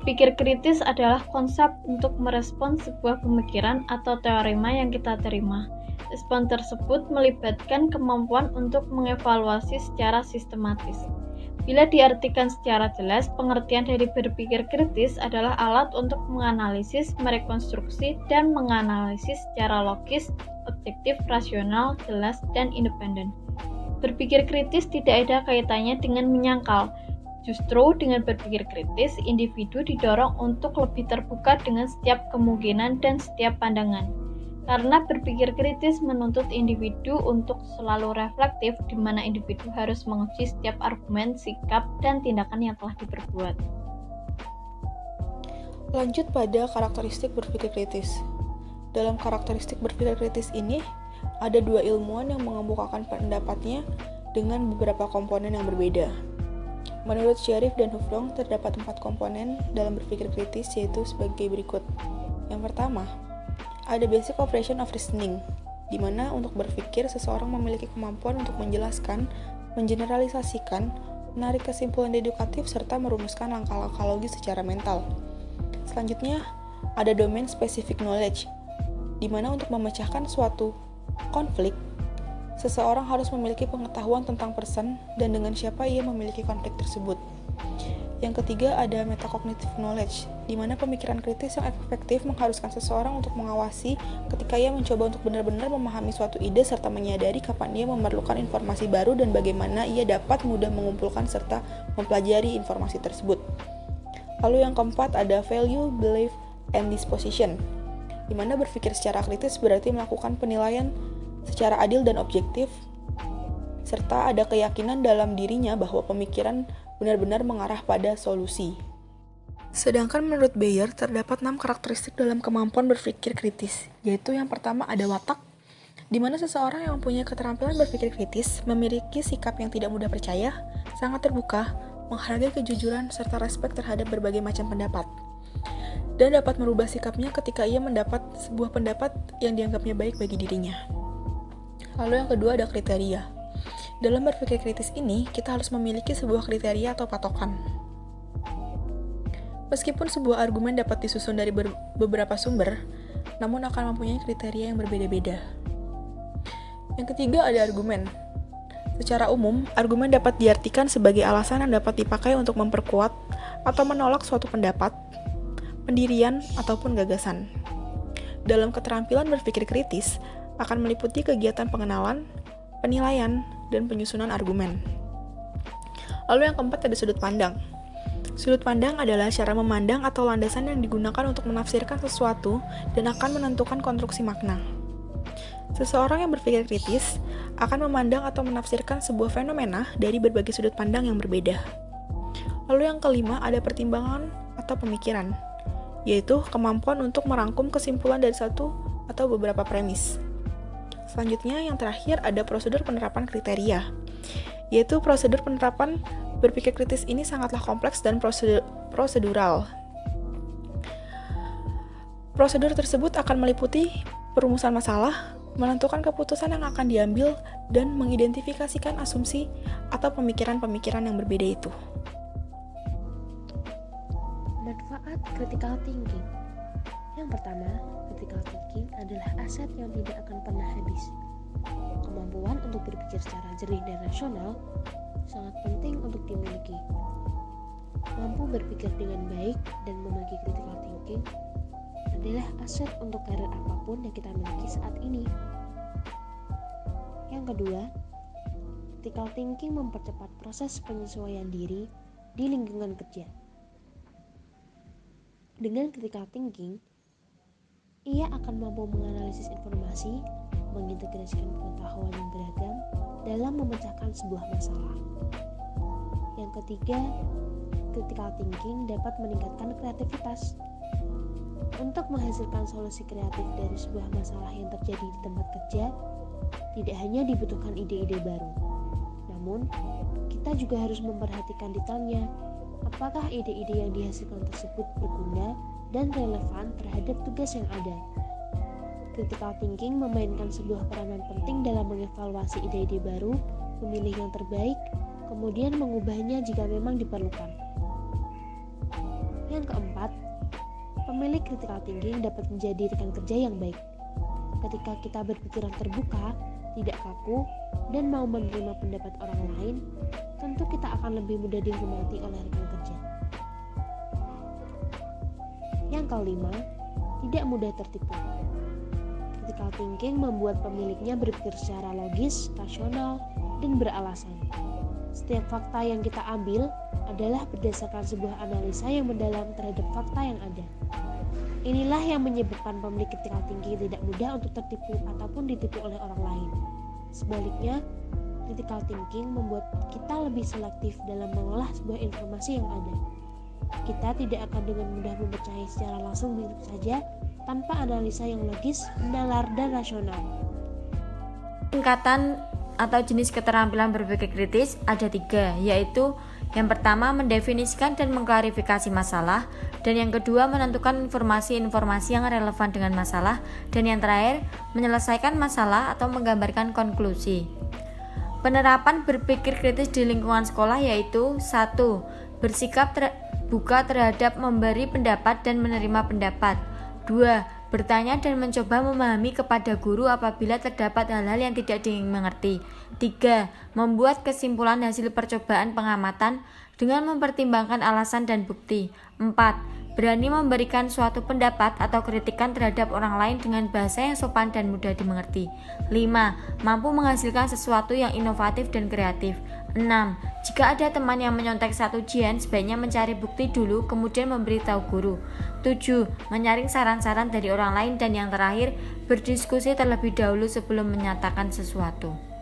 Berpikir kritis adalah konsep untuk merespons sebuah pemikiran atau teorema yang kita terima. Respon tersebut melibatkan kemampuan untuk mengevaluasi secara sistematis. Bila diartikan secara jelas, pengertian dari berpikir kritis adalah alat untuk menganalisis, merekonstruksi, dan menganalisis secara logis, objektif, rasional, jelas, dan independen. Berpikir kritis tidak ada kaitannya dengan menyangkal. Justru dengan berpikir kritis, individu didorong untuk lebih terbuka dengan setiap kemungkinan dan setiap pandangan. Karena berpikir kritis menuntut individu untuk selalu reflektif, di mana individu harus menguji setiap argumen, sikap, dan tindakan yang telah diperbuat. Lanjut pada karakteristik berpikir kritis. Dalam karakteristik berpikir kritis ini, ada dua ilmuwan yang mengemukakan pendapatnya dengan beberapa komponen yang berbeda. Menurut Sharif dan Hufdong, terdapat 4 komponen dalam berpikir kritis, yaitu sebagai berikut. Yang pertama, ada basic operation of reasoning, di mana untuk berpikir seseorang memiliki kemampuan untuk menjelaskan, mengeneralisasikan, menarik kesimpulan dedukatif, serta merumuskan langkah-langkah logis secara mental. Selanjutnya, ada domain specific knowledge, di mana untuk memecahkan suatu konflik, seseorang harus memiliki pengetahuan tentang person dan dengan siapa ia memiliki konflik tersebut. Yang ketiga, ada metacognitive knowledge, di mana pemikiran kritis yang efektif mengharuskan seseorang untuk mengawasi ketika ia mencoba untuk benar-benar memahami suatu ide serta menyadari kapan ia memerlukan informasi baru dan bagaimana ia dapat mudah mengumpulkan serta mempelajari informasi tersebut. Lalu yang keempat, ada value, belief, and disposition, di mana berpikir secara kritis berarti melakukan penilaian secara adil dan objektif, serta ada keyakinan dalam dirinya bahwa pemikiran benar-benar mengarah pada solusi. Sedangkan menurut Bayer, terdapat 6 karakteristik dalam kemampuan berpikir kritis, yaitu yang pertama ada watak, di mana seseorang yang mempunyai keterampilan berpikir kritis memiliki sikap yang tidak mudah percaya, sangat terbuka, menghargai kejujuran, serta respek terhadap berbagai macam pendapat, dan dapat merubah sikapnya ketika ia mendapat sebuah pendapat yang dianggapnya baik bagi dirinya. Lalu yang kedua ada kriteria. Dalam berpikir kritis ini, kita harus memiliki sebuah kriteria atau patokan. Meskipun sebuah argumen dapat disusun dari beberapa sumber, namun akan mempunyai kriteria yang berbeda-beda. Yang ketiga ada argumen. Secara umum, argumen dapat diartikan sebagai alasan yang dapat dipakai untuk memperkuat atau menolak suatu pendapat, pendirian, ataupun gagasan. Dalam keterampilan berpikir kritis, akan meliputi kegiatan pengenalan, penilaian, dan penyusunan argumen. Lalu yang keempat ada sudut pandang. Sudut pandang adalah cara memandang atau landasan yang digunakan untuk menafsirkan sesuatu dan akan menentukan konstruksi makna. Seseorang yang berpikir kritis akan memandang atau menafsirkan sebuah fenomena dari berbagai sudut pandang yang berbeda. Lalu yang kelima ada pertimbangan atau pemikiran, yaitu kemampuan untuk merangkum kesimpulan dari satu atau beberapa premis. Selanjutnya, yang terakhir ada prosedur penerapan kriteria, yaitu prosedur penerapan berpikir kritis ini sangatlah kompleks dan prosedural. Prosedur tersebut akan meliputi perumusan masalah, menentukan keputusan yang akan diambil, dan mengidentifikasikan asumsi atau pemikiran-pemikiran yang berbeda itu. Manfaat critical thinking. Yang pertama, critical thinking adalah aset yang tidak akan pernah habis. Kemampuan untuk berpikir secara jernih dan rasional sangat penting untuk dimiliki. Mampu berpikir dengan baik dan memiliki critical thinking adalah aset untuk karir apapun yang kita miliki saat ini. Yang kedua, critical thinking mempercepat proses penyesuaian diri di lingkungan kerja. Dengan critical thinking, ia akan mampu menganalisis informasi, mengintegrasikan pengetahuan yang beragam dalam memecahkan sebuah masalah. Yang ketiga, critical thinking dapat meningkatkan kreativitas. Untuk menghasilkan solusi kreatif dari sebuah masalah yang terjadi di tempat kerja, tidak hanya dibutuhkan ide-ide baru, namun kita juga harus memperhatikan detailnya. Apakah ide-ide yang dihasilkan tersebut berguna dan relevan terhadap tugas yang ada? Critical thinking memainkan sebuah peranan penting dalam mengevaluasi ide-ide baru, memilih yang terbaik, kemudian mengubahnya jika memang diperlukan. Yang keempat, pemilik critical thinking dapat menjadi rekan kerja yang baik. Ketika kita berpikiran terbuka, tidak kaku, dan mau menerima pendapat orang lain, tentu kita akan lebih mudah dihormati oleh rekan kerja. Yang kelima, tidak mudah tertipu. Critical thinking membuat pemiliknya berpikir secara logis, rasional, dan beralasan. Setiap fakta yang kita ambil adalah berdasarkan sebuah analisa yang mendalam terhadap fakta yang ada. Inilah yang menyebabkan pemilik critical thinking tidak mudah untuk tertipu ataupun ditipu oleh orang lain. Sebaliknya, critical thinking membuat kita lebih selektif dalam mengolah sebuah informasi yang ada. Kita tidak akan dengan mudah mempercayai secara langsung begitu saja tanpa analisa yang logis, nalar, dan rasional. Tingkatan atau jenis keterampilan berpikir kritis ada 3, yaitu yang pertama mendefinisikan dan mengklarifikasi masalah, dan yang kedua menentukan informasi-informasi yang relevan dengan masalah, dan yang terakhir menyelesaikan masalah atau menggambarkan konklusi. Penerapan berpikir kritis di lingkungan sekolah yaitu 1. Bersikap terbuka terhadap memberi pendapat dan menerima pendapat. 2. Bertanya dan mencoba memahami kepada guru apabila terdapat hal-hal yang tidak dimengerti. 3. Membuat kesimpulan hasil percobaan pengamatan dengan mempertimbangkan alasan dan bukti. 4. Berani memberikan suatu pendapat atau kritikan terhadap orang lain dengan bahasa yang sopan dan mudah dimengerti. 5. Mampu menghasilkan sesuatu yang inovatif dan kreatif. 6. Jika ada teman yang menyontek saat ujian, sebaiknya mencari bukti dulu kemudian memberitahu guru. 7. Menyaring saran-saran dari orang lain, dan yang terakhir berdiskusi terlebih dahulu sebelum menyatakan sesuatu.